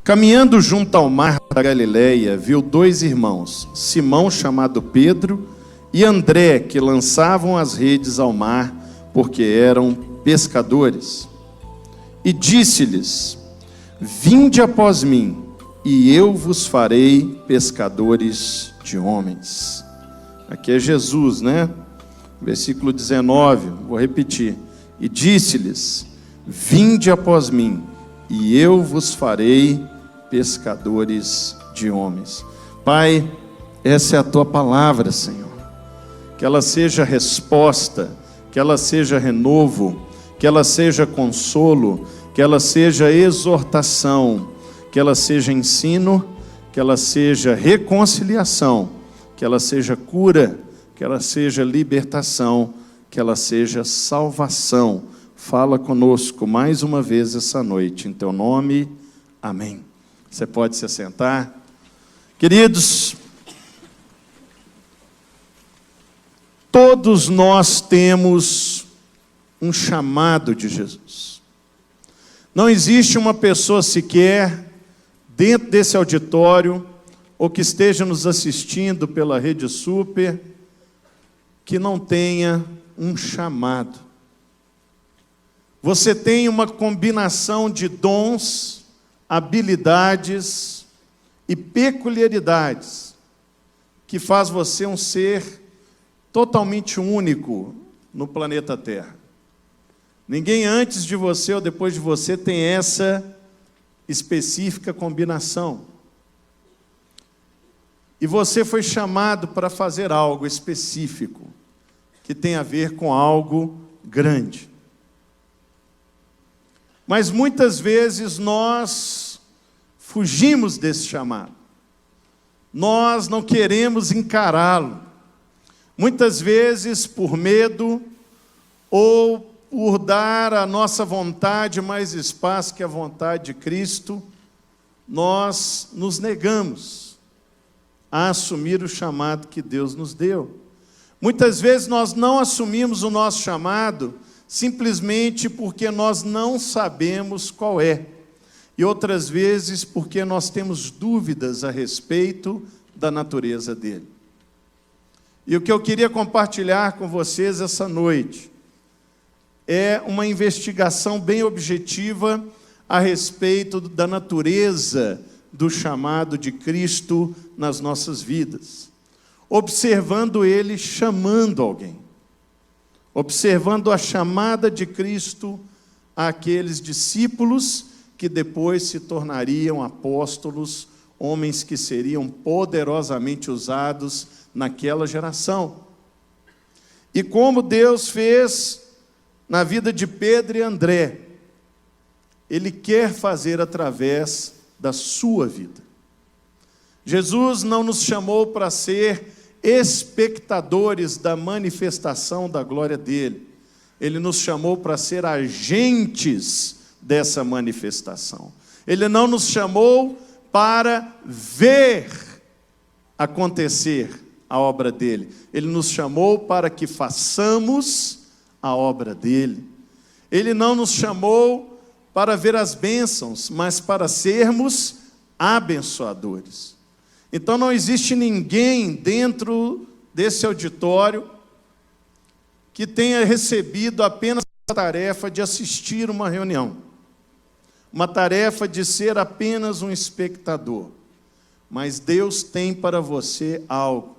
Caminhando junto ao mar da Galileia, viu dois irmãos, Simão, chamado Pedro, e André, que lançavam as redes ao mar, porque eram pescadores. E disse-lhes: vinde após mim, e eu vos farei pescadores de homens. Aqui é Jesus, né? Versículo 19, vou repetir. E disse-lhes: vinde após mim, e eu vos farei pescadores de homens. Pai, essa é a tua palavra, Senhor. Que ela seja resposta, que ela seja renovo, que ela seja consolo, que ela seja exortação, que ela seja ensino, que ela seja reconciliação, que ela seja cura, que ela seja libertação, que ela seja salvação. Fala conosco mais uma vez essa noite, em teu nome, amém. Você pode se assentar. Queridos, todos nós temos um chamado de Jesus. Não existe uma pessoa sequer dentro desse auditório ou que esteja nos assistindo pela Rede Super que não tenha um chamado. Você tem uma combinação de dons, habilidades e peculiaridades que faz você um ser totalmente único no planeta Terra. Ninguém antes de você ou depois de você tem essa específica combinação. E você foi chamado para fazer algo específico, que tem a ver com algo grande. Mas muitas vezes nós fugimos desse chamado. Nós não queremos encará-lo. Muitas vezes por medo ou por dar à nossa vontade mais espaço que a vontade de Cristo, nós nos negamos a assumir o chamado que Deus nos deu. Muitas vezes nós não assumimos o nosso chamado simplesmente porque nós não sabemos qual é. E outras vezes porque nós temos dúvidas a respeito da natureza dele. E o que eu queria compartilhar com vocês essa noite é uma investigação bem objetiva a respeito da natureza do chamado de Cristo nas nossas vidas. Observando ele chamando alguém. Observando a chamada de Cristo àqueles discípulos que depois se tornariam apóstolos, homens que seriam poderosamente usados naquela geração. E como Deus fez na vida de Pedro e André, Ele quer fazer através da sua vida. Jesus não nos chamou para ser espectadores da manifestação da glória dele. Ele nos chamou para ser agentes dessa manifestação. Ele não nos chamou para ver acontecer a obra dele. Ele nos chamou para que façamos a obra dele. Ele não nos chamou para ver as bênçãos, mas para sermos abençoadores. Então não existe ninguém dentro desse auditório que tenha recebido apenas a tarefa de assistir uma reunião, uma tarefa de ser apenas um espectador, mas Deus tem para você algo.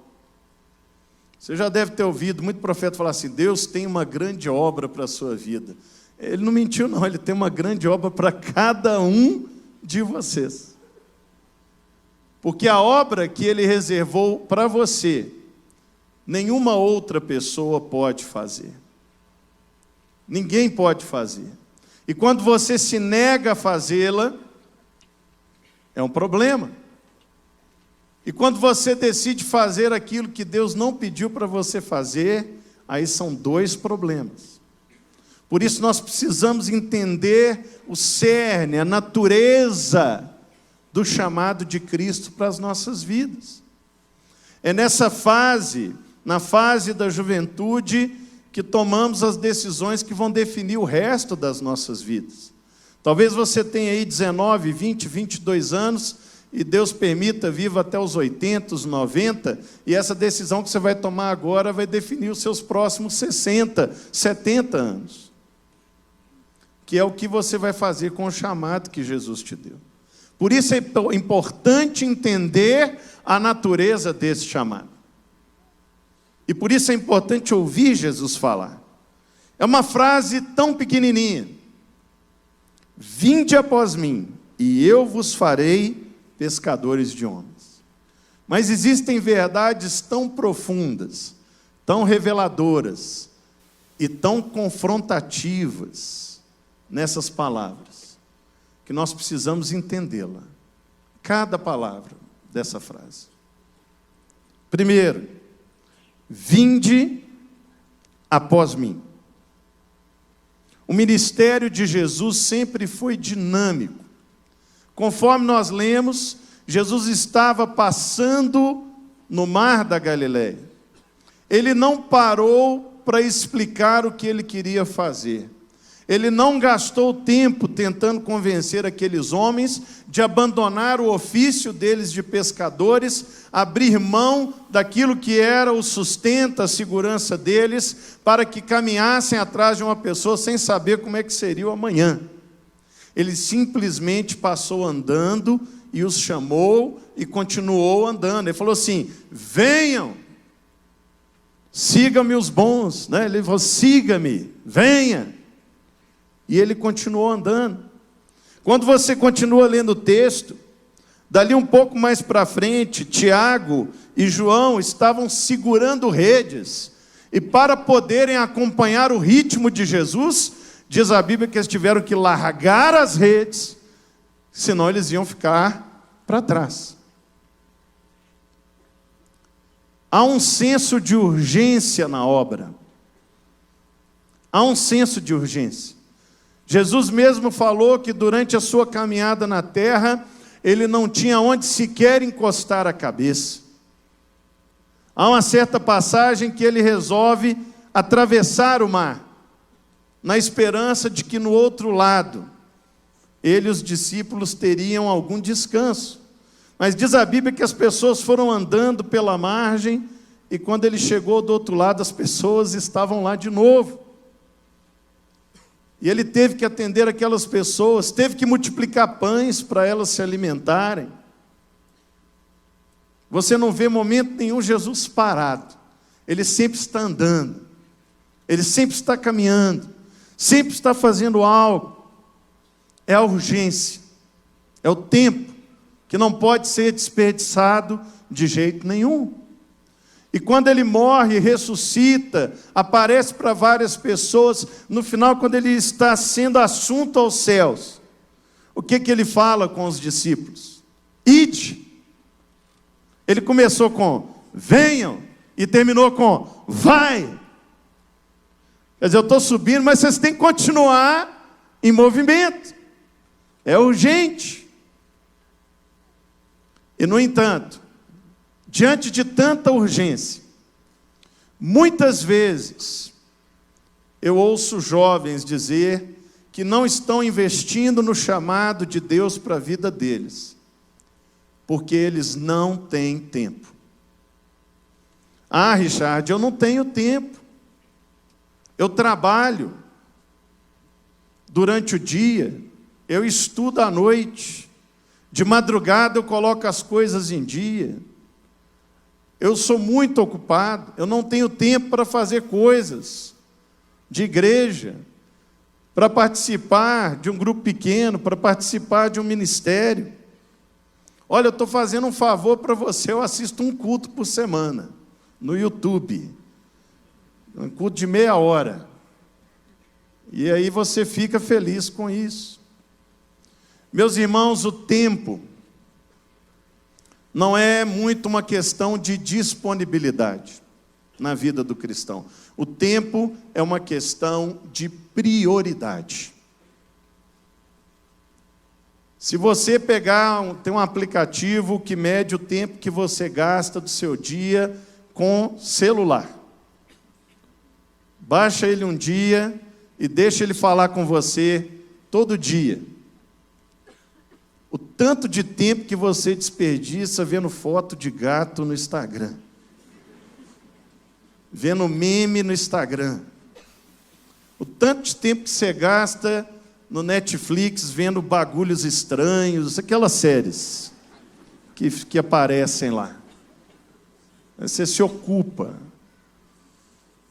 Você já deve ter ouvido muito profeta falar assim: Deus tem uma grande obra para a sua vida. Ele não mentiu não, Ele tem uma grande obra para cada um de vocês. Porque a obra que Ele reservou para você, nenhuma outra pessoa pode fazer. Ninguém pode fazer. E quando você se nega a fazê-la, é um problema. E quando você decide fazer aquilo que Deus não pediu para você fazer, aí são dois problemas. Por isso nós precisamos entender o cerne, a natureza do chamado de Cristo para as nossas vidas. É nessa fase, na fase da juventude, que tomamos as decisões que vão definir o resto das nossas vidas. Talvez você tenha aí 19, 20, 22 anos, e Deus permita, viva até os 80, os 90, e essa decisão que você vai tomar agora vai definir os seus próximos 60, 70 anos. Que é o que você vai fazer com o chamado que Jesus te deu. Por isso é importante entender a natureza desse chamado. E por isso é importante ouvir Jesus falar. É uma frase tão pequenininha. Vinde após mim, e eu vos farei pescadores de homens. Mas existem verdades tão profundas, tão reveladoras e tão confrontativas nessas palavras, que nós precisamos entendê-la. Cada palavra dessa frase. Primeiro, vinde após mim. O ministério de Jesus sempre foi dinâmico. Conforme nós lemos, Jesus estava passando no mar da Galileia. Ele não parou para explicar o que ele queria fazer. Ele não gastou tempo tentando convencer aqueles homens de abandonar o ofício deles de pescadores, abrir mão daquilo que era o sustento, a segurança deles, para que caminhassem atrás de uma pessoa sem saber como é que seria o amanhã. Ele simplesmente passou andando e os chamou e continuou andando. Ele falou assim, venham, sigam-me os bons. Né? Ele falou, siga-me, venha. E ele continuou andando. Quando você continua lendo o texto, dali um pouco mais para frente, Tiago e João estavam segurando redes. E para poderem acompanhar o ritmo de Jesus, diz a Bíblia que eles tiveram que largar as redes, senão eles iam ficar para trás. Há um senso de urgência na obra. Há um senso de urgência. Jesus mesmo falou que durante a sua caminhada na terra, ele não tinha onde sequer encostar a cabeça. Há uma certa passagem que ele resolve atravessar o mar, na esperança de que no outro lado, ele e os discípulos teriam algum descanso. Mas diz a Bíblia que as pessoas foram andando pela margem, e quando ele chegou do outro lado, as pessoas estavam lá de novo. E ele teve que atender aquelas pessoas, teve que multiplicar pães para elas se alimentarem. Você não vê momento nenhum Jesus parado. Ele sempre está andando. Ele sempre está caminhando. Sempre está fazendo algo. É a urgência. É o tempo que não pode ser desperdiçado de jeito nenhum. E quando ele morre, ressuscita, aparece para várias pessoas, no final, quando ele está sendo assunto aos céus, o que ele fala com os discípulos? Ide. Ele começou com venham e terminou com vai. Quer dizer, eu estou subindo, mas vocês têm que continuar em movimento. É urgente. E, no entanto, diante de tanta urgência, muitas vezes eu ouço jovens dizer que não estão investindo no chamado de Deus para a vida deles, porque eles não têm tempo. Ah, Richard, eu não tenho tempo. Eu trabalho durante o dia, eu estudo à noite, de madrugada eu coloco as coisas em dia. Eu sou muito ocupado, eu não tenho tempo para fazer coisas de igreja, para participar de um grupo pequeno, para participar de um ministério. Olha, eu estou fazendo um favor para você, eu assisto um culto por semana, no YouTube. Um culto de meia hora. E aí você fica feliz com isso. Meus irmãos, o tempo não é muito uma questão de disponibilidade na vida do cristão. O tempo é uma questão de prioridade. Se você pegar, tem um aplicativo que mede o tempo que você gasta do seu dia com celular. Baixa ele um dia e deixa ele falar com você todo dia. O tanto de tempo que você desperdiça vendo foto de gato no Instagram. Vendo meme no Instagram. O tanto de tempo que você gasta no Netflix vendo bagulhos estranhos, aquelas séries que aparecem lá. Você se ocupa.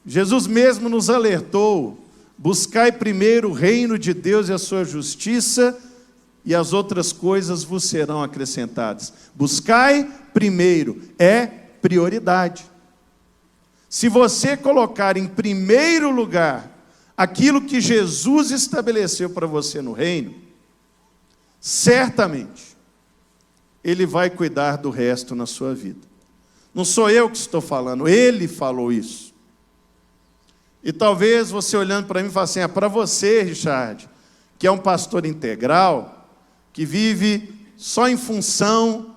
Jesus mesmo nos alertou: buscai primeiro o reino de Deus e a sua justiça, e as outras coisas vos serão acrescentadas. Buscai primeiro, é prioridade. Se você colocar em primeiro lugar aquilo que Jesus estabeleceu para você no reino, certamente Ele vai cuidar do resto na sua vida. Não sou eu que estou falando, Ele falou isso. E talvez você olhando para mim e fale assim: para você, Richard, que é um pastor integral, que vive só em função,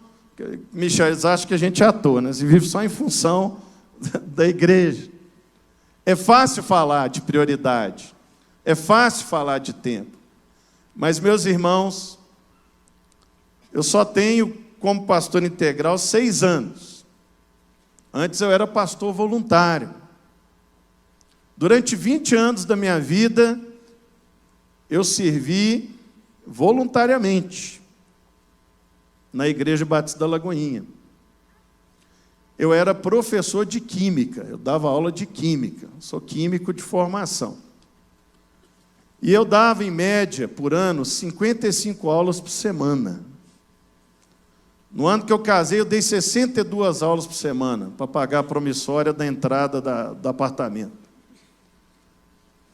Michel, eles acham que a gente é ator, né? Você vive só em função da igreja. É fácil falar de prioridade, é fácil falar de tempo, mas, meus irmãos, eu só tenho como pastor integral 6 anos. Antes eu era pastor voluntário. Durante 20 anos da minha vida, eu servi voluntariamente na Igreja Batista da Lagoinha. Eu era professor de química, eu dava aula de química, sou químico de formação. E eu dava, em média, por ano, 55 aulas por semana. No ano que eu casei, eu dei 62 aulas por semana, para pagar a promissória da entrada do apartamento.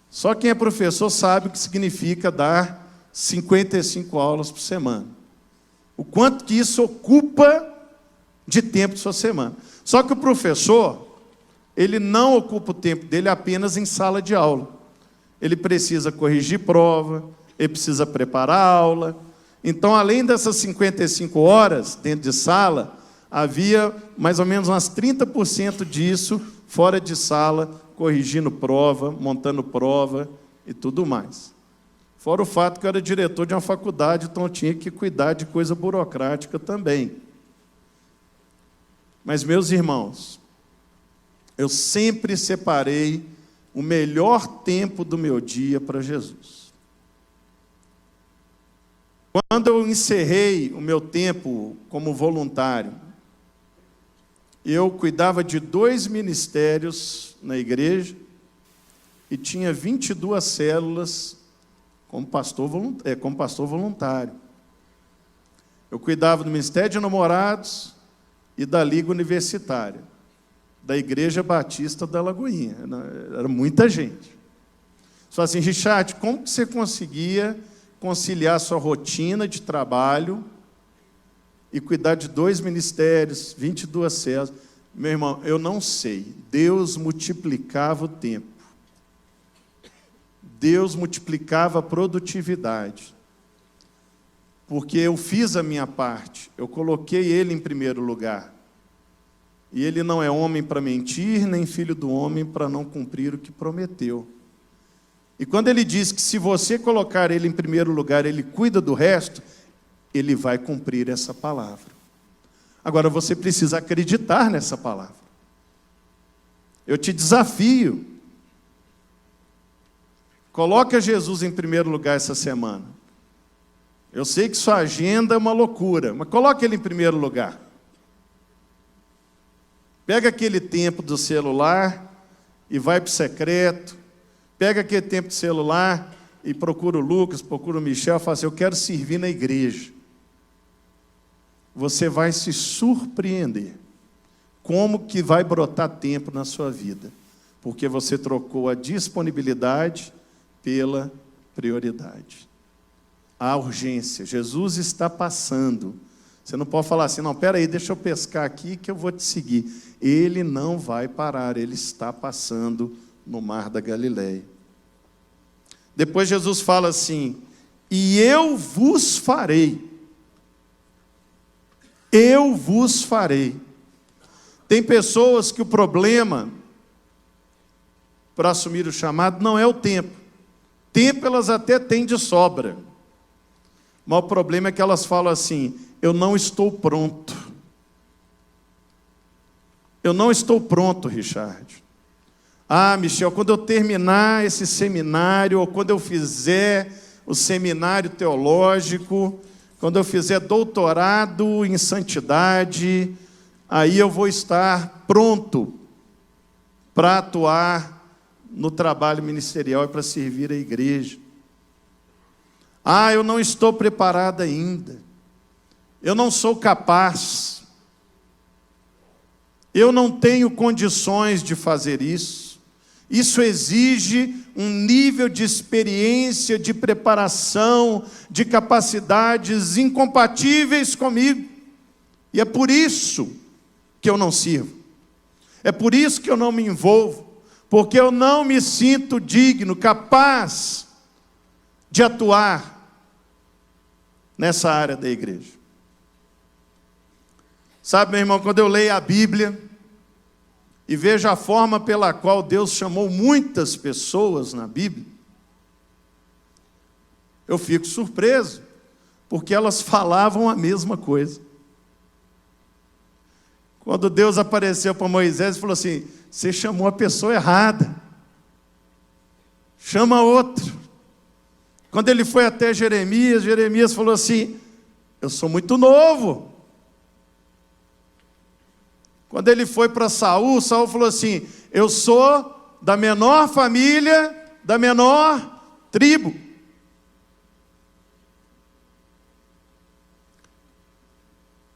Só quem é professor sabe o que significa dar 55 aulas por semana. O quanto que isso ocupa de tempo de sua semana. Só que o professor, ele não ocupa o tempo dele apenas em sala de aula. Ele precisa corrigir prova, ele precisa preparar a aula. Então, além dessas 55 horas dentro de sala, havia mais ou menos umas 30% disso fora de sala, corrigindo prova, montando prova e tudo mais. Fora o fato que eu era diretor de uma faculdade, então eu tinha que cuidar de coisa burocrática também. Mas, meus irmãos, eu sempre separei o melhor tempo do meu dia para Jesus. Quando eu encerrei o meu tempo como voluntário, eu cuidava de 2 ministérios na igreja e tinha 22 células como pastor voluntário. Eu cuidava do Ministério de Namorados e da Liga Universitária, da Igreja Batista da Lagoinha. Era muita gente. Só assim: Richard, como que você conseguia conciliar sua rotina de trabalho e cuidar de 2 ministérios, 22 células? Meu irmão, eu não sei. Deus multiplicava o tempo. Deus multiplicava a produtividade. Porque eu fiz a minha parte, eu coloquei Ele em primeiro lugar. E Ele não é homem para mentir, nem filho do homem para não cumprir o que prometeu. E quando Ele diz que se você colocar Ele em primeiro lugar, Ele cuida do resto, Ele vai cumprir essa palavra. Agora você precisa acreditar nessa palavra. Eu te desafio. Coloca Jesus em primeiro lugar essa semana. Eu sei que sua agenda é uma loucura, mas coloque Ele em primeiro lugar. Pega aquele tempo do celular e vai para o secreto. Pega aquele tempo do celular e procura o Lucas, procura o Michel, e fala assim: eu quero servir na igreja. Você vai se surpreender como que vai brotar tempo na sua vida, porque você trocou a disponibilidade pela prioridade. A urgência. Jesus está passando. Você não pode falar assim: não, espera aí, deixa eu pescar aqui que eu vou te seguir. Ele não vai parar, Ele está passando no mar da Galileia. Depois Jesus fala assim: e eu vos farei. Eu vos farei. Tem pessoas que o problema para assumir o chamado não é o tempo. Tempo elas até têm de sobra. Mas o problema é que elas falam assim: eu não estou pronto. Eu não estou pronto, Richard. Ah, Michel, quando eu terminar esse seminário, ou quando eu fizer o seminário teológico, quando eu fizer doutorado em santidade, aí eu vou estar pronto para atuar no trabalho ministerial e para servir a igreja. Ah, eu não estou preparado ainda. Eu não sou capaz. Eu não tenho condições de fazer isso. Isso exige um nível de experiência, de preparação, de capacidades incompatíveis comigo. E é por isso que eu não sirvo. É por isso que eu não me envolvo. Porque eu não me sinto digno, capaz de atuar nessa área da igreja. Sabe, meu irmão, quando eu leio a Bíblia e vejo a forma pela qual Deus chamou muitas pessoas na Bíblia, eu fico surpreso, porque elas falavam a mesma coisa. Quando Deus apareceu para Moisés e falou assim: você chamou a pessoa errada, chama outro. Quando ele foi até Jeremias, Jeremias falou assim: eu sou muito novo. Quando ele foi para Saul, Saul falou assim: eu sou da menor família, da menor tribo.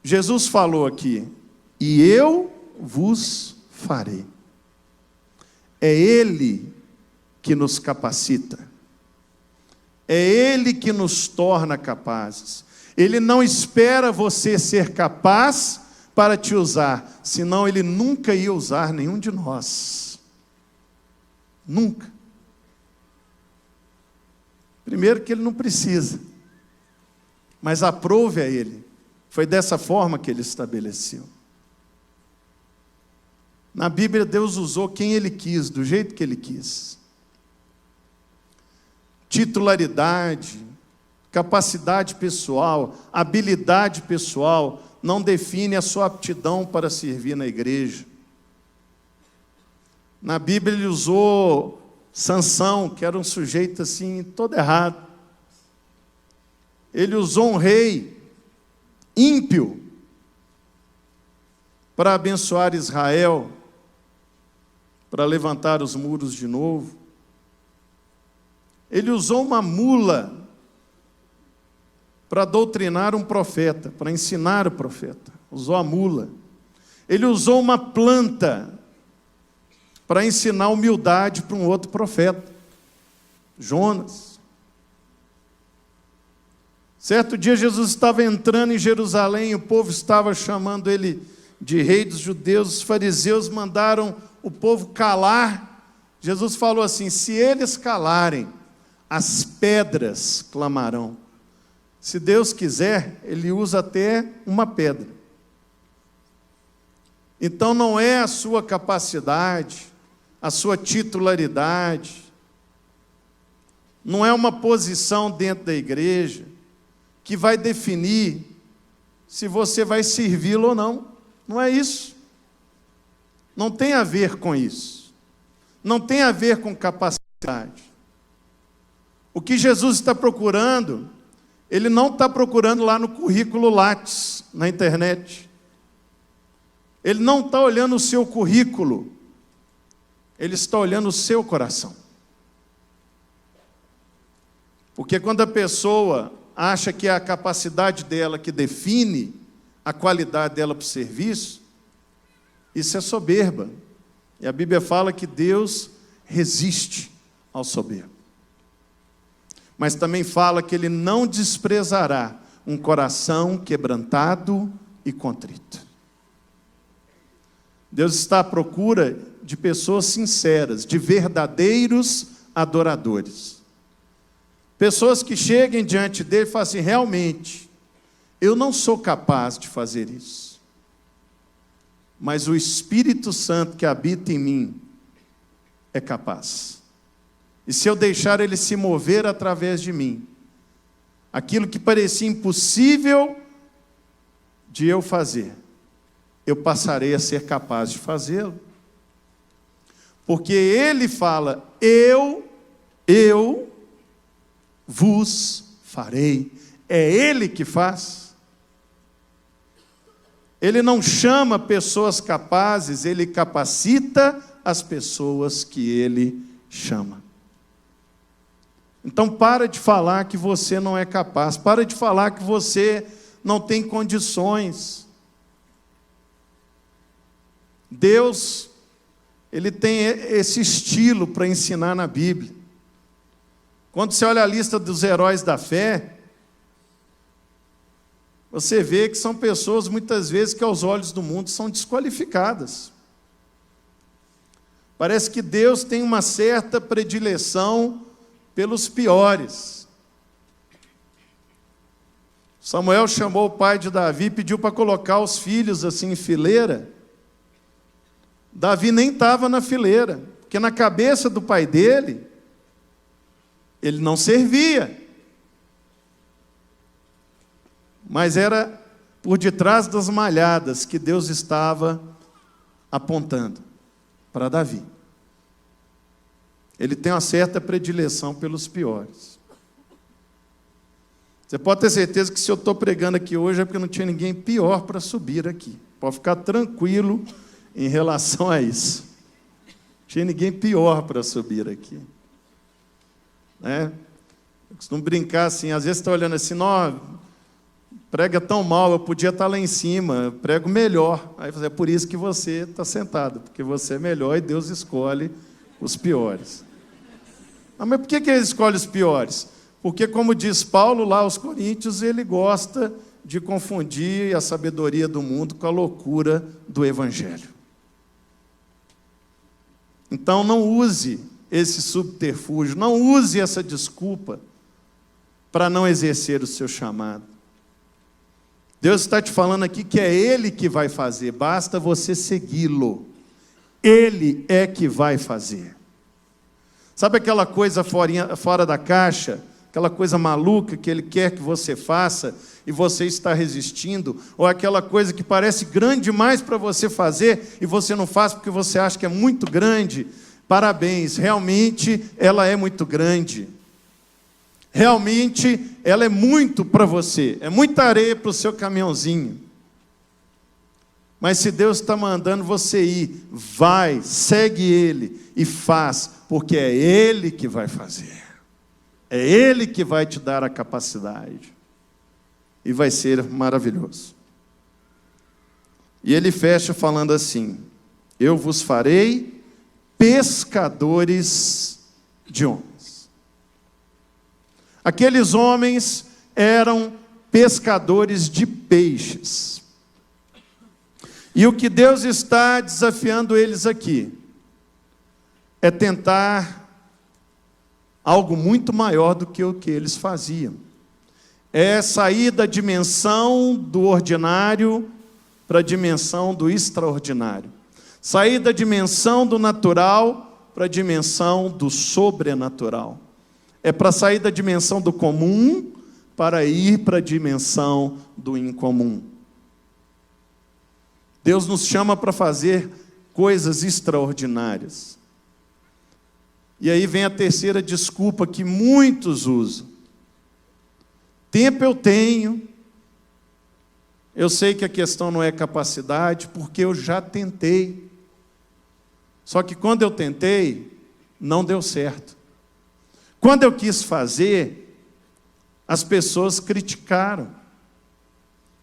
Jesus falou aqui: e eu vos farei. É Ele que nos capacita. É Ele que nos torna capazes. Ele não espera você ser capaz para te usar, senão Ele nunca ia usar nenhum de nós. Nunca. Primeiro que Ele não precisa, mas aprove a Ele. Foi dessa forma que Ele estabeleceu. Na Bíblia, Deus usou quem Ele quis, do jeito que Ele quis. Titularidade, capacidade pessoal, habilidade pessoal, não define a sua aptidão para servir na igreja. Na Bíblia Ele usou Sansão, que era um sujeito assim, todo errado. Ele usou um rei ímpio para abençoar Israel, para levantar os muros de novo. Ele usou uma mula para doutrinar um profeta, para ensinar o profeta. Usou a mula. Ele usou uma planta para ensinar humildade para um outro profeta, Jonas. Certo dia Jesus estava entrando em Jerusalém, o povo estava chamando ele de rei dos judeus, os fariseus mandaram o povo calar. Jesus falou assim: se eles calarem, as pedras clamarão. Se Deus quiser, Ele usa até uma pedra. Então não é a sua capacidade, a sua titularidade, não é uma posição dentro da igreja que vai definir se você vai servi-lo ou não. Não é isso. Não tem a ver com isso. Não tem a ver com capacidade. O que Jesus está procurando, Ele não está procurando lá no currículo Lattes, na internet. Ele não está olhando o seu currículo. Ele está olhando o seu coração. Porque quando a pessoa acha que é a capacidade dela que define a qualidade dela para o serviço, isso é soberba. E a Bíblia fala que Deus resiste ao soberbo. Mas também fala que Ele não desprezará um coração quebrantado e contrito. Deus está à procura de pessoas sinceras, de verdadeiros adoradores. Pessoas que cheguem diante dele e falem assim: realmente, eu não sou capaz de fazer isso. Mas o Espírito Santo que habita em mim é capaz. E se eu deixar Ele se mover através de mim, aquilo que parecia impossível de eu fazer, eu passarei a ser capaz de fazê-lo. Porque Ele fala, eu vos farei. É Ele que faz. Ele não chama pessoas capazes, Ele capacita as pessoas que Ele chama. Então para de falar que você não é capaz, para de falar que você não tem condições. Deus, Ele tem esse estilo para ensinar na Bíblia. Quando você olha a lista dos heróis da fé, você vê que são pessoas, muitas vezes, que aos olhos do mundo são desqualificadas. Parece que Deus tem uma certa predileção pelos piores. Samuel chamou o pai de Davi e pediu para colocar os filhos assim em fileira. Davi nem estava na fileira, porque na cabeça do pai dele, ele não servia. Mas era por detrás das malhadas que Deus estava apontando para Davi. Ele tem uma certa predileção pelos piores. Você pode ter certeza que se eu estou pregando aqui hoje é porque não tinha ninguém pior para subir aqui. Pode ficar tranquilo em relação a isso. Não tinha ninguém pior para subir aqui. Né? Eu costumo brincar assim, às vezes você está olhando assim, não, prega tão mal, eu podia estar lá em cima, eu prego melhor. Aí é por isso que você está sentado, porque você é melhor e Deus escolhe os piores. Ah, mas por que Ele escolhe os piores? Porque, como diz Paulo lá aos Coríntios, ele gosta de confundir a sabedoria do mundo com a loucura do Evangelho. Então não use esse subterfúgio, não use essa desculpa para não exercer o seu chamado. Deus está te falando aqui que é Ele que vai fazer, basta você segui-lo. Ele é que vai fazer. Sabe aquela coisa fora da caixa, aquela coisa maluca que Ele quer que você faça e você está resistindo? Ou aquela coisa que parece grande demais para você fazer e você não faz porque você acha que é muito grande? Parabéns, realmente ela é muito grande. Realmente ela é muito para você, é muita areia para o seu caminhãozinho. Mas se Deus está mandando você ir, vai, segue Ele e faz, porque é Ele que vai fazer. É Ele que vai te dar a capacidade. E vai ser maravilhoso. E Ele fecha falando assim, eu vos farei pescadores de homens. Aqueles homens eram pescadores de peixes. E o que Deus está desafiando eles aqui é tentar algo muito maior do que o que eles faziam. É sair da dimensão do ordinário para a dimensão do extraordinário. Sair da dimensão do natural para a dimensão do sobrenatural. É para sair da dimensão do comum para ir para a dimensão do incomum. Deus nos chama para fazer coisas extraordinárias. E aí vem a terceira desculpa que muitos usam. Tempo eu tenho. Eu sei que a questão não é capacidade, porque eu já tentei. Só que quando eu tentei, não deu certo. Quando eu quis fazer, as pessoas criticaram.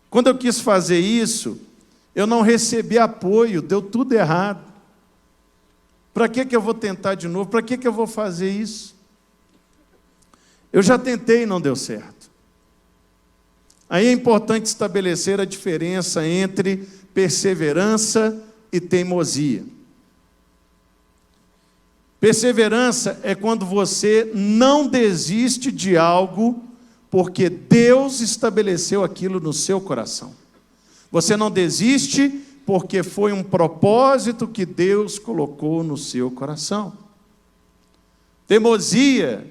Quando eu quis fazer isso, eu não recebi apoio, deu tudo errado. Para que eu vou tentar de novo? Para que eu vou fazer isso? Eu já tentei e não deu certo. Aí é importante estabelecer a diferença entre perseverança e teimosia. Perseverança é quando você não desiste de algo porque Deus estabeleceu aquilo no seu coração. Você não desiste porque foi um propósito que Deus colocou no seu coração. Teimosia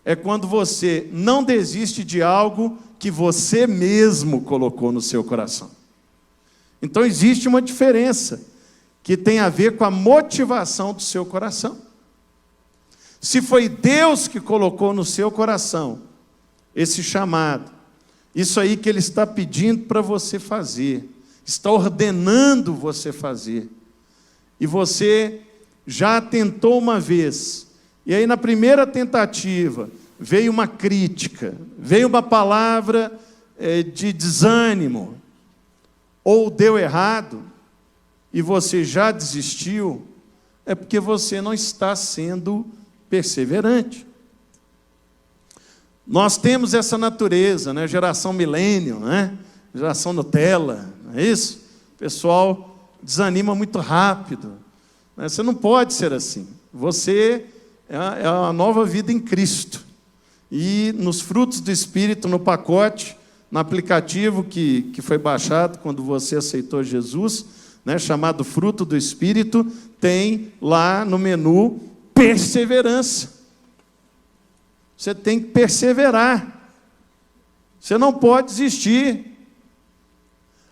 é quando você não desiste de algo que você mesmo colocou no seu coração. Então existe uma diferença que tem a ver com a motivação do seu coração. Se foi Deus que colocou no seu coração esse chamado, isso aí que Ele está pedindo para você fazer, está ordenando você fazer, e você já tentou uma vez, e aí na primeira tentativa veio uma crítica, veio uma palavra de desânimo, ou deu errado, e você já desistiu, é porque você não está sendo perseverante. Nós temos essa natureza, né? Geração milênio, né? Geração Nutella, não é isso? O pessoal desanima muito rápido, né? Você não pode ser assim. Você é a nova vida em Cristo. E nos frutos do Espírito, no pacote, no aplicativo que foi baixado quando você aceitou Jesus, né, chamado Fruto do Espírito, tem lá no menu perseverança. Você tem que perseverar. Você não pode desistir.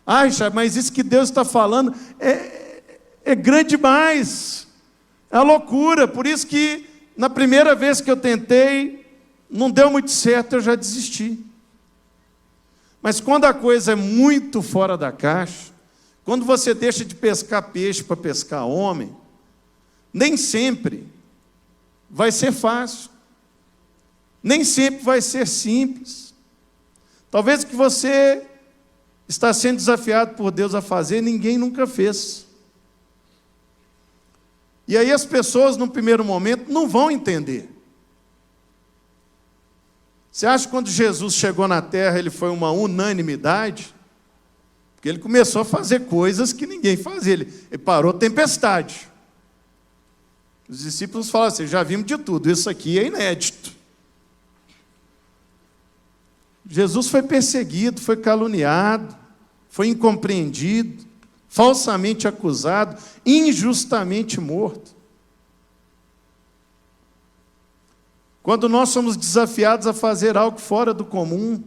Ai, mas isso que Deus está falando é grande demais. É uma loucura. Por isso que na primeira vez que eu tentei, não deu muito certo, eu já desisti. Mas quando a coisa é muito fora da caixa, quando você deixa de pescar peixe para pescar homem, nem sempre vai ser fácil. Nem sempre vai ser simples. Talvez o que você está sendo desafiado por Deus a fazer, ninguém nunca fez. E aí as pessoas, no primeiro momento, não vão entender. Você acha que quando Jesus chegou na terra, ele foi uma unanimidade? Porque ele começou a fazer coisas que ninguém fazia. Ele parou a tempestade. Os discípulos falaram assim, já vimos de tudo, isso aqui é inédito. Jesus foi perseguido, foi caluniado, foi incompreendido, falsamente acusado, injustamente morto. Quando nós somos desafiados a fazer algo fora do comum,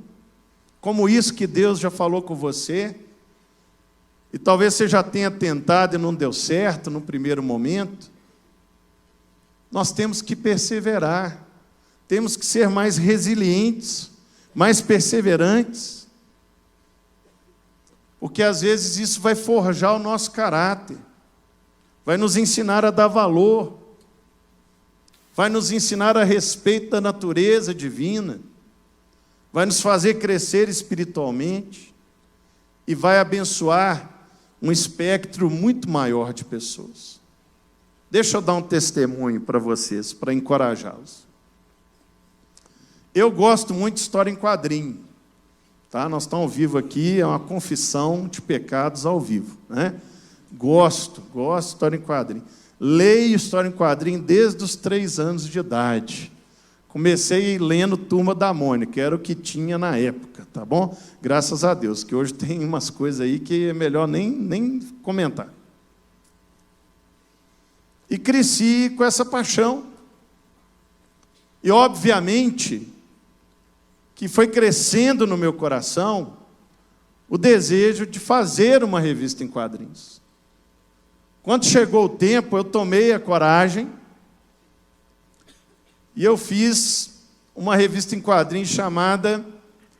como isso que Deus já falou com você, e talvez você já tenha tentado e não deu certo no primeiro momento, nós temos que perseverar, temos que ser mais resilientes, mais perseverantes, porque às vezes isso vai forjar o nosso caráter, vai nos ensinar a dar valor, vai nos ensinar a respeito da natureza divina, vai nos fazer crescer espiritualmente e vai abençoar um espectro muito maior de pessoas. Deixa eu dar um testemunho para vocês, para encorajá-los. Eu gosto muito de história em quadrinho. Tá? Nós estamos ao vivo aqui, é uma confissão de pecados ao vivo. Né? Gosto de história em quadrinho. Leio história em quadrinho desde os 3 anos de idade. Comecei lendo Turma da Mônica, era o que tinha na época, tá bom? Graças a Deus, que hoje tem umas coisas aí que é melhor nem comentar. E cresci com essa paixão. E, obviamente, que foi crescendo no meu coração o desejo de fazer uma revista em quadrinhos. Quando chegou o tempo, eu tomei a coragem e eu fiz uma revista em quadrinhos chamada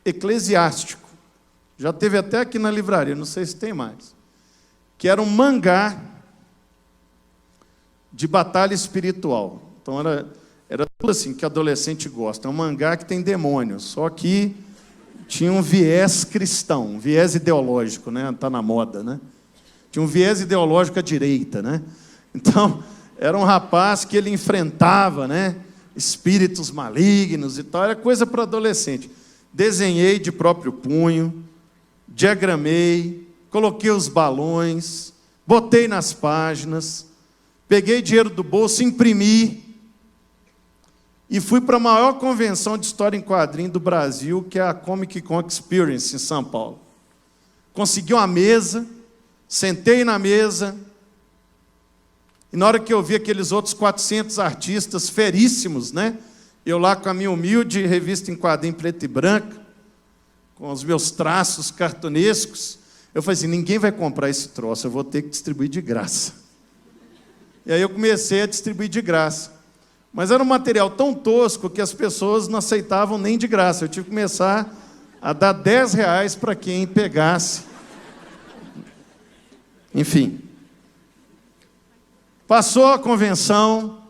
Eclesiástico. Já teve até aqui na livraria, não sei se tem mais. Que era um mangá de batalha espiritual. Então era tudo assim que adolescente gosta. É um mangá que tem demônios, só que tinha um viés cristão, um viés ideológico, né? Está na moda, né? Tinha um viés ideológico à direita, né? Então, era um rapaz que ele enfrentava, né, espíritos malignos e tal, era coisa para adolescente. Desenhei de próprio punho, diagramei, coloquei os balões, botei nas páginas, peguei dinheiro do bolso, imprimi e fui para a maior convenção de história em quadrinho do Brasil, que é a Comic Con Experience, em São Paulo. Consegui uma mesa, sentei na mesa E na hora que eu vi aqueles outros 400 artistas feríssimos, né? Eu lá com a minha humilde revista em quadrinho preto e branco, com os meus traços cartunescos, eu falei assim, ninguém vai comprar esse troço, eu vou ter que distribuir de graça. E aí eu comecei a distribuir de graça. Mas era um material tão tosco que as pessoas não aceitavam nem de graça. Eu tive que começar a dar R$10 para quem pegasse. Enfim. Passou a convenção,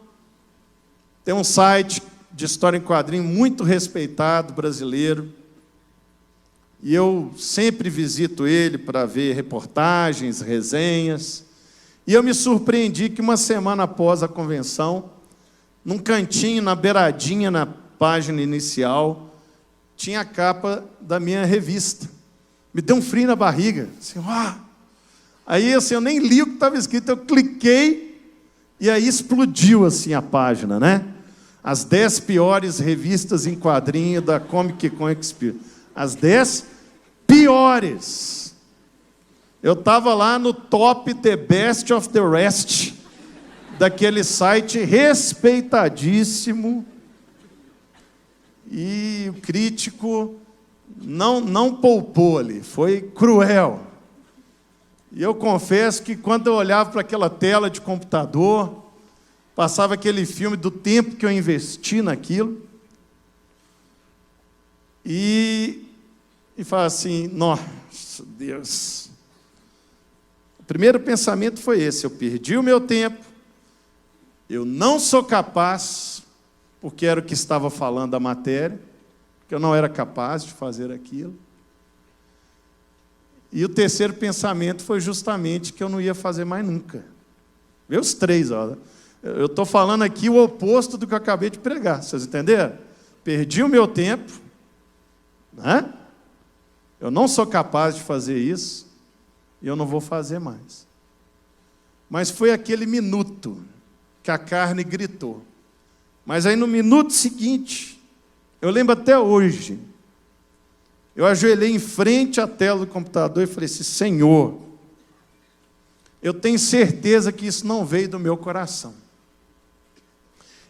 tem um site de história em quadrinho muito respeitado, brasileiro, e eu sempre visito ele para ver reportagens, resenhas, e eu me surpreendi que uma semana após a convenção, num cantinho, na beiradinha, na página inicial, tinha a capa da minha revista. Me deu um frio na barriga, assim, uau! Aí assim, eu nem li o que estava escrito, eu cliquei, e aí explodiu assim a página, né? As 10 piores revistas em quadrinho da Comic Con Experience. As 10 piores. Eu estava lá no top The Best of the Rest, daquele site respeitadíssimo. E o crítico não poupou ali, foi cruel. E eu confesso que quando eu olhava para aquela tela de computador, passava aquele filme do tempo que eu investi naquilo, e falava assim, nossa, Deus. O primeiro pensamento foi esse, eu perdi o meu tempo, eu não sou capaz, porque era o que estava falando a matéria, que eu não era capaz de fazer aquilo. E o terceiro pensamento foi justamente que eu não ia fazer mais nunca. Vê os três, ó. Eu estou falando aqui o oposto do que eu acabei de pregar, vocês entenderam? Perdi o meu tempo, né? Eu não sou capaz de fazer isso, e eu não vou fazer mais. Mas foi aquele minuto que a carne gritou. Mas aí no minuto seguinte, eu lembro até hoje, eu ajoelhei em frente à tela do computador e falei assim, Senhor, eu tenho certeza que isso não veio do meu coração.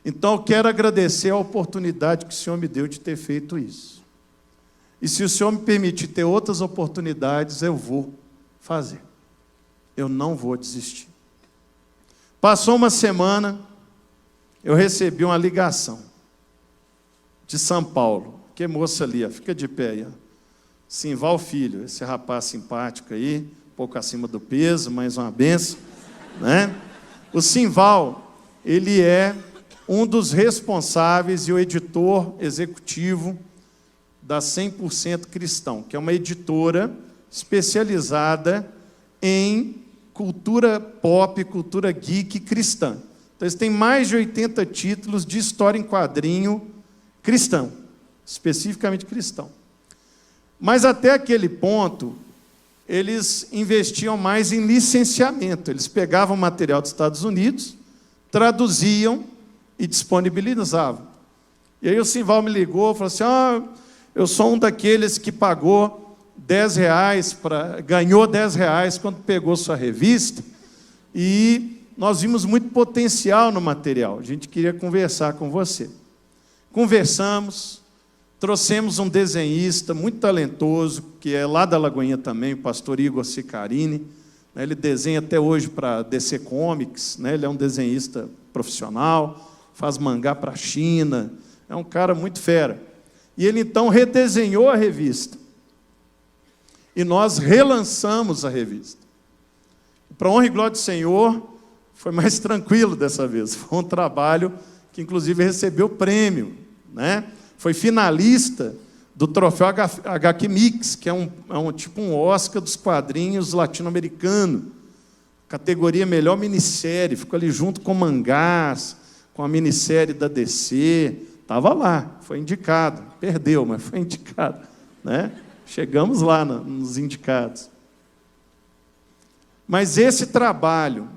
Então eu quero agradecer a oportunidade que o Senhor me deu de ter feito isso. E se o Senhor me permitir ter outras oportunidades, eu vou fazer. Eu não vou desistir. Passou uma semana, eu recebi uma ligação de São Paulo. Que moça ali, ó, fica de pé aí, ó. Simval Filho, esse rapaz simpático aí, um pouco acima do peso, mas uma benção, né? O Simval, ele é um dos responsáveis e o editor executivo da 100% Cristão, que é uma editora especializada em cultura pop, cultura geek cristã. Então, eles têm mais de 80 títulos de história em quadrinho cristão, especificamente cristão. Mas até aquele ponto, eles investiam mais em licenciamento. Eles pegavam material dos Estados Unidos, traduziam e disponibilizavam. E aí o Simval me ligou e falou assim, eu sou um daqueles que pagou R$10, ganhou R$10 quando pegou sua revista, e nós vimos muito potencial no material. A gente queria conversar com você. Conversamos, trouxemos um desenhista muito talentoso, que é lá da Lagoinha também, o pastor Igor Sicarini. Ele desenha até hoje para DC Comics, ele é um desenhista profissional, faz mangá para a China, é um cara muito fera. E ele então redesenhou a revista. E nós relançamos a revista. Para a honra e glória do Senhor, foi mais tranquilo dessa vez. Foi um trabalho que, inclusive, recebeu prêmio, né? Foi finalista do troféu HQ Mix, que é tipo um Oscar dos quadrinhos latino-americano. Categoria melhor minissérie, ficou ali junto com mangás, com a minissérie da DC. Estava lá, foi indicado. Perdeu, mas foi indicado, né? Chegamos lá nos indicados. Mas esse trabalho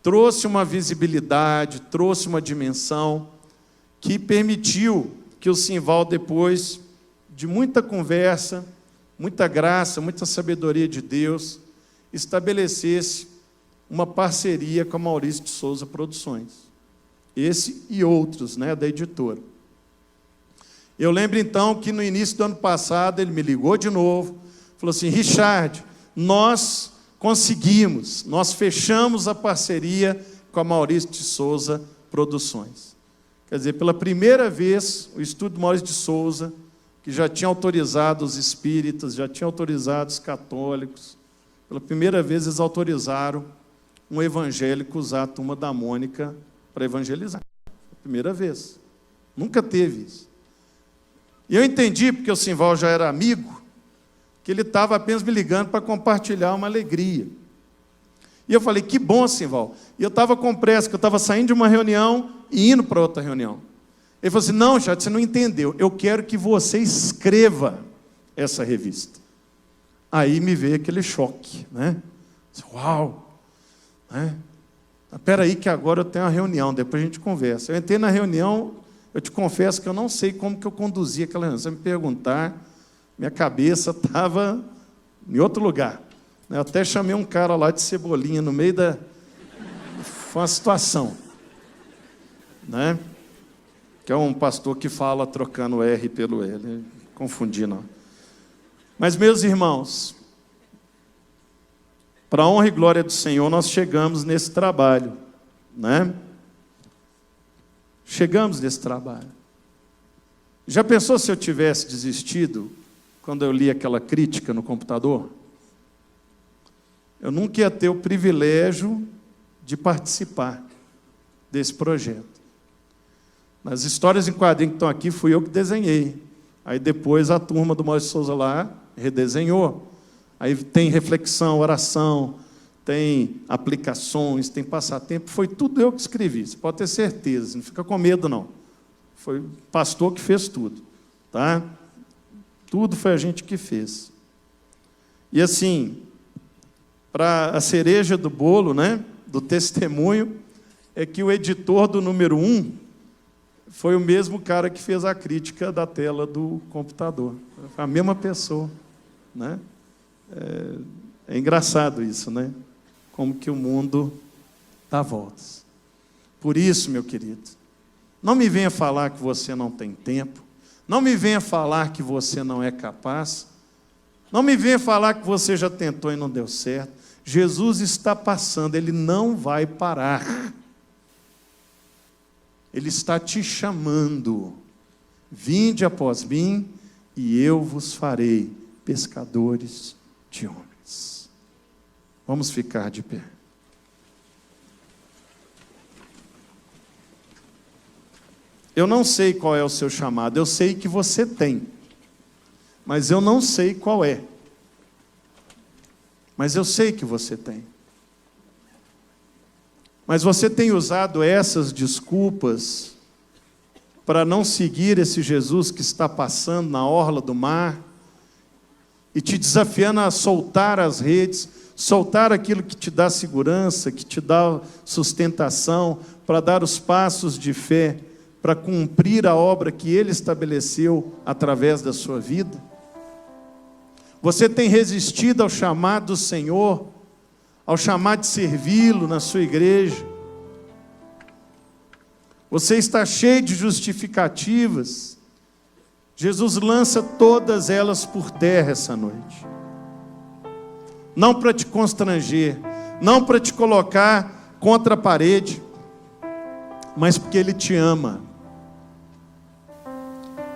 trouxe uma visibilidade, trouxe uma dimensão que permitiu que o Simval, depois de muita conversa, muita graça, muita sabedoria de Deus, estabelecesse uma parceria com a Maurício de Souza Produções. Esse e outros, né, da editora. Eu lembro então que no início do ano passado ele me ligou de novo, falou assim: Richard, nós conseguimos, nós fechamos a parceria com a Maurício de Souza Produções. Quer dizer, pela primeira vez, o Estúdio Maurício de Souza, que já tinha autorizado os espíritas, já tinha autorizado os católicos, pela primeira vez eles autorizaram um evangélico usar a Turma da Mônica para evangelizar. Primeira vez. Nunca teve isso. E eu entendi, porque o Simval já era amigo, que ele estava apenas me ligando para compartilhar uma alegria. E eu falei: que bom, Simval. E eu estava com pressa, que eu estava saindo de uma reunião e indo para outra reunião. Ele falou assim: não, Chad, você não entendeu. Eu quero que você escreva essa revista. Aí me veio aquele choque, né? Uau! Né? Espera aí que agora eu tenho uma reunião, depois a gente conversa. Eu entrei na reunião, eu te confesso que eu não sei como que eu conduzi aquela reunião. Se você me perguntar, minha cabeça estava em outro lugar. Eu até chamei um cara lá de Cebolinha no meio da... Foi uma situação. Né? Que é um pastor que fala trocando o R pelo L. Confundi, não. Mas, meus irmãos, para a honra e glória do Senhor, nós chegamos nesse trabalho, né? Chegamos nesse trabalho. Já pensou se eu tivesse desistido quando eu li aquela crítica no computador? Eu nunca ia ter o privilégio de participar desse projeto. Nas histórias em quadrinho que estão aqui, fui eu que desenhei. Aí depois a turma do Maurício Souza lá redesenhou. Aí tem reflexão, oração, tem aplicações, tem passatempo. Foi tudo eu que escrevi, você pode ter certeza, não fica com medo, não. Foi o pastor que fez tudo. Tá? Tudo foi a gente que fez. E assim, para a cereja do bolo, né, do testemunho, é que o editor do número 1 foi o mesmo cara que fez a crítica da tela do computador. A mesma pessoa, né? É engraçado isso, né? Como que o mundo dá voltas. Por isso, meu querido, não me venha falar que você não tem tempo, não me venha falar que você não é capaz, não me venha falar que você já tentou e não deu certo. Jesus está passando, Ele não vai parar. Ele está te chamando. Vinde após mim, e eu vos farei pescadores de homens. Vamos ficar de pé. Eu não sei qual é o seu chamado, eu sei que você tem, mas eu não sei qual é. Mas eu sei que você tem. Mas você tem usado essas desculpas para não seguir esse Jesus que está passando na orla do mar e te desafiando a soltar as redes, soltar aquilo que te dá segurança, que te dá sustentação, para dar os passos de fé, para cumprir a obra que Ele estabeleceu através da sua vida? Você tem resistido ao chamado do Senhor, ao chamado de servi-lo na sua igreja? Você está cheio de justificativas. Jesus lança todas elas por terra essa noite. Não para te constranger, não para te colocar contra a parede, mas porque Ele te ama.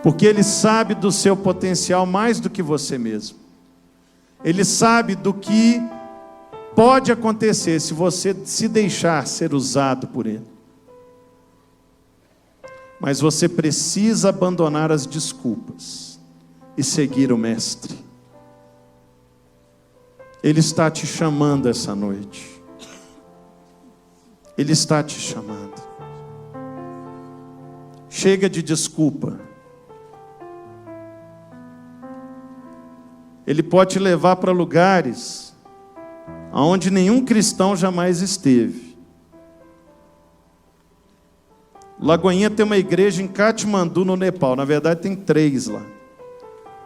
Porque Ele sabe do seu potencial mais do que você mesmo. Ele sabe do que pode acontecer se você se deixar ser usado por Ele. Mas você precisa abandonar as desculpas e seguir o Mestre. Ele está te chamando essa noite. Ele está te chamando. Chega de desculpa. Ele pode te levar para lugares onde nenhum cristão jamais esteve. Lagoinha tem uma igreja em Katmandu, no Nepal. Na verdade, tem 3 lá.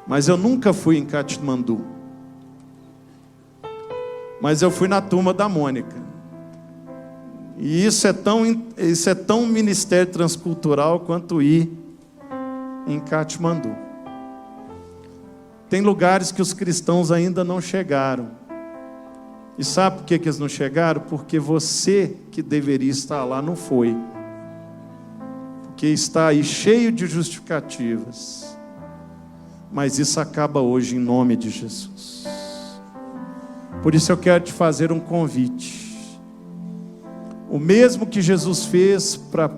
Mas eu nunca fui em Katmandu. Mas eu fui na Turma da Mônica. E isso é tão ministério transcultural quanto ir em Katmandu. Tem lugares que os cristãos ainda não chegaram. E sabe por que eles não chegaram? Porque você que deveria estar lá não foi. Porque está aí cheio de justificativas. Mas isso acaba hoje em nome de Jesus. Por isso eu quero te fazer um convite. O mesmo que Jesus fez para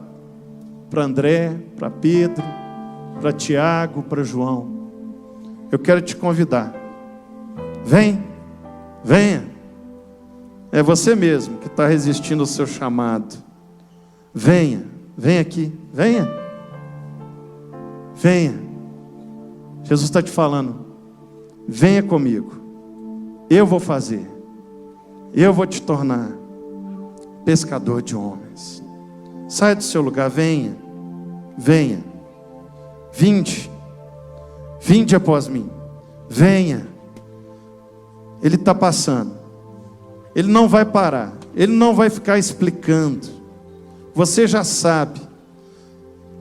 André, para Pedro, para Tiago, para João. Eu quero te convidar. Venha. É você mesmo que está resistindo ao seu chamado. Venha aqui, venha. Jesus está te falando, venha comigo. Eu vou fazer. Eu vou te tornar pescador de homens. Saia do seu lugar, venha. Vinde após mim. Venha. Ele está passando. Ele não vai parar. Ele não vai ficar explicando. Você já sabe.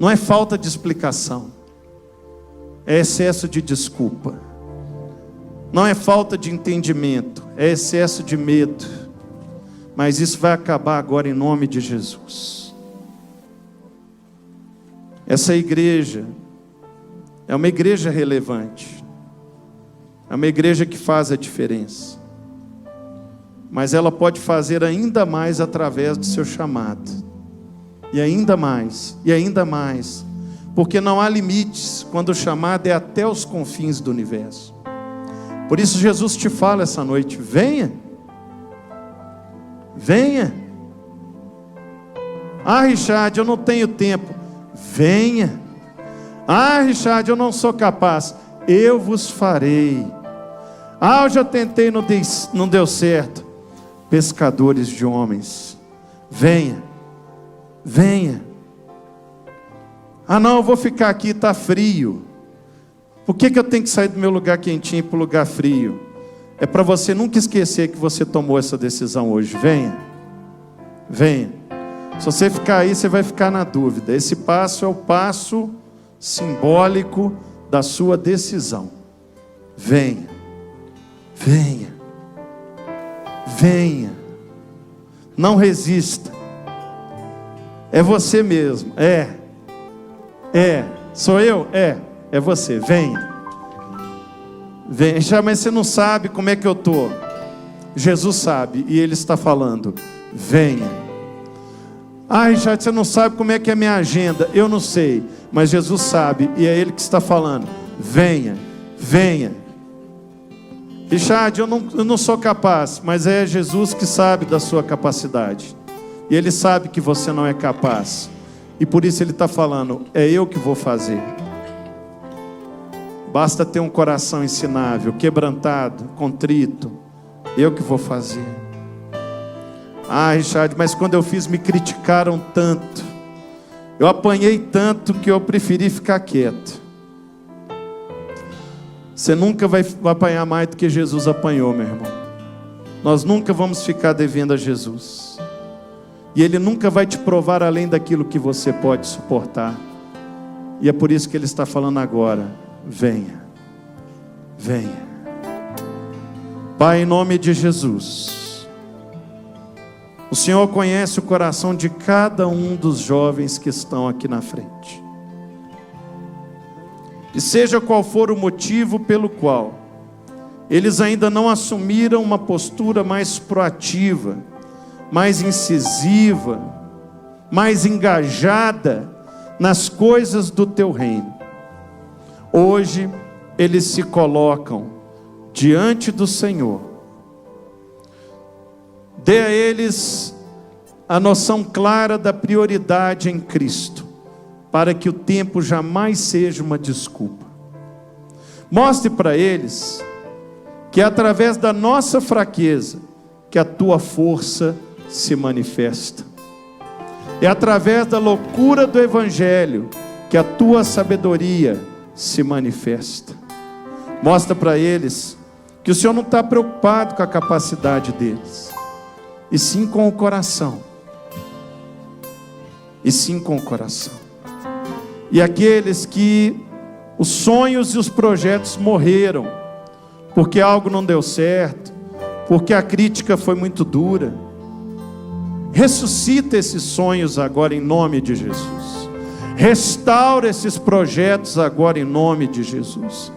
Não é falta de explicação. É excesso de desculpa. Não é falta de entendimento. É excesso de medo. Mas isso vai acabar agora em nome de Jesus. Essa igreja é uma igreja relevante. É uma igreja que faz a diferença. Mas ela pode fazer ainda mais através do seu chamado. E ainda mais. Porque não há limites quando o chamado é até os confins do universo. Por isso Jesus te fala essa noite, venha. Ah, Richard, eu não tenho tempo. Venha. Ah, Richard, eu não sou capaz. Eu vos farei. Ah, eu já tentei, não deu certo. Pescadores de homens, venha. Ah não, eu vou ficar aqui, está frio. Por que eu tenho que sair do meu lugar quentinho para o lugar frio? É para você nunca esquecer que você tomou essa decisão hoje. Venha. Se você ficar aí, você vai ficar na dúvida. Esse passo é o passo simbólico da sua decisão. Venha. Não resista. É você mesmo. Sou eu? É você. Venha. Mas você não sabe como é que eu estou. Jesus sabe e Ele está falando. Venha. Já você não sabe como é que é a minha agenda. Eu não sei, mas Jesus sabe e é Ele que está falando. Venha. Richard, eu não sou capaz, mas é Jesus que sabe da sua capacidade. E Ele sabe que você não é capaz. E por isso Ele está falando, é eu que vou fazer. Basta ter um coração ensinável, quebrantado, contrito. Eu que vou fazer. Richard, mas quando eu fiz me criticaram tanto. Eu apanhei tanto que eu preferi ficar quieto. Você nunca vai apanhar mais do que Jesus apanhou, meu irmão. Nós nunca vamos ficar devendo a Jesus. E Ele nunca vai te provar além daquilo que você pode suportar. E é por isso que Ele está falando agora. Venha. Pai, em nome de Jesus. O Senhor conhece o coração de cada um dos jovens que estão aqui na frente. E seja qual for o motivo pelo qual eles ainda não assumiram uma postura mais proativa, mais incisiva, mais engajada nas coisas do Teu reino. Hoje eles se colocam diante do Senhor. Dê a eles a noção clara da prioridade em Cristo, para que o tempo jamais seja uma desculpa. Mostre para eles que é através da nossa fraqueza que a Tua força se manifesta. É através da loucura do Evangelho que a Tua sabedoria se manifesta. Mostra para eles que o Senhor não está preocupado com a capacidade deles, e sim com o coração. e sim com o coração. E aqueles que os sonhos e os projetos morreram, porque algo não deu certo, porque a crítica foi muito dura, ressuscita esses sonhos agora em nome de Jesus. Restaura esses projetos agora em nome de Jesus.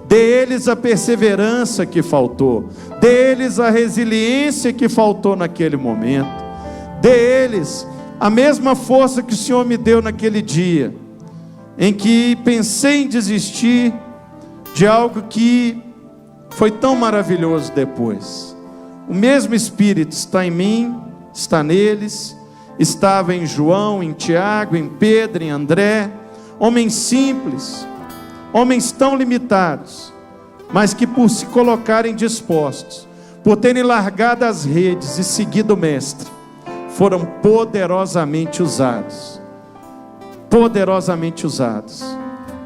Dê eles a perseverança que faltou, dê eles a resiliência que faltou naquele momento, dê eles a mesma força que o Senhor me deu naquele dia, em que pensei em desistir de algo que foi tão maravilhoso depois. O mesmo Espírito está em mim, está neles, estava em João, em Tiago, em Pedro, em André, homens simples, homens tão limitados, mas que por se colocarem dispostos, por terem largado as redes e seguido o Mestre, foram poderosamente usados,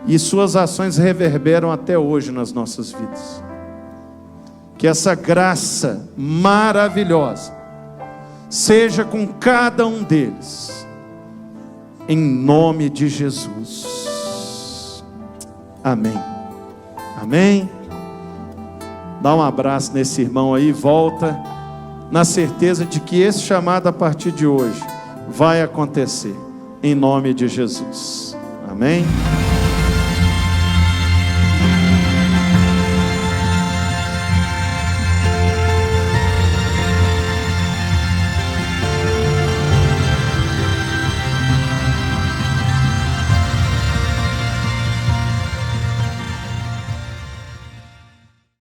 e suas ações reverberam até hoje nas nossas vidas. Que essa graça maravilhosa seja com cada um deles, em nome de Jesus. Amém. Amém. Dá um abraço nesse irmão aí, volta na certeza de que esse chamado a partir de hoje vai acontecer, em nome de Jesus. Amém.